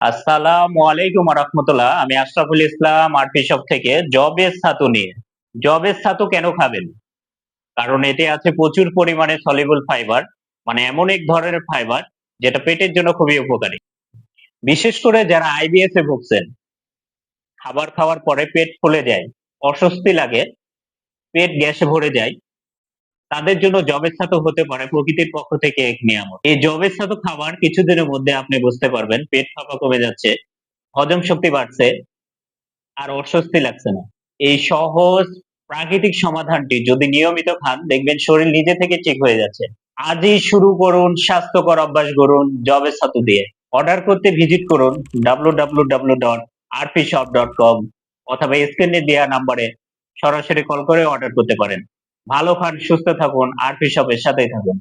আসসালামু আলাইকুম রাহমাতুল্লাহ। আমি আশরাফুল ইসলাম আরপি শপ থেকে জবের ছাতু নিয়ে। জবের ছাতু কেন খাবেন? কারণ এতে আছে প্রচুর পরিমাণে সলিউবল ফাইবার, মানে এমন এক ধরনের ফাইবার যেটা পেটের জন্য খুবই উপকারী। বিশেষ করে যারা আইবিএস এ ভুগছেন, খাবার খাওয়ার পরে পেট ফুলে যায়, অস্বস্তি লাগে, পেট গ্যাসে ভরে যায়, তাদের জন্য জবের ছাতু হতে পারে প্রকৃতির পক্ষ থেকে এক নিয়ামত। এই জবের ছাতু খাবার কিছুদিনের মধ্যে আপনি বুঝতে পারবেন পেট ফাঁপা কমে যাচ্ছে, হজম শক্তি বাড়ছে, আর অস্বস্তি লাগছে না। এই সহজ প্রাকৃতিক সমাধানটি যদি নিয়মিত খান দেখবেন শরীর নিজে থেকে ঠিক হয়ে যাচ্ছে। আজই শুরু করুন স্বাস্থ্যকর অভ্যাস গড়ুন জবের ছাতু দিয়ে। অর্ডার করতে ভিজিট করুন www.rpshop.com অথবা স্ক্রিনে দেওয়া নাম্বারে সরাসরি কল করে অর্ডার করতে পারেন। ভালো খান, সুস্থ থাকুন, আরপি শপের সাথেই থাকুন।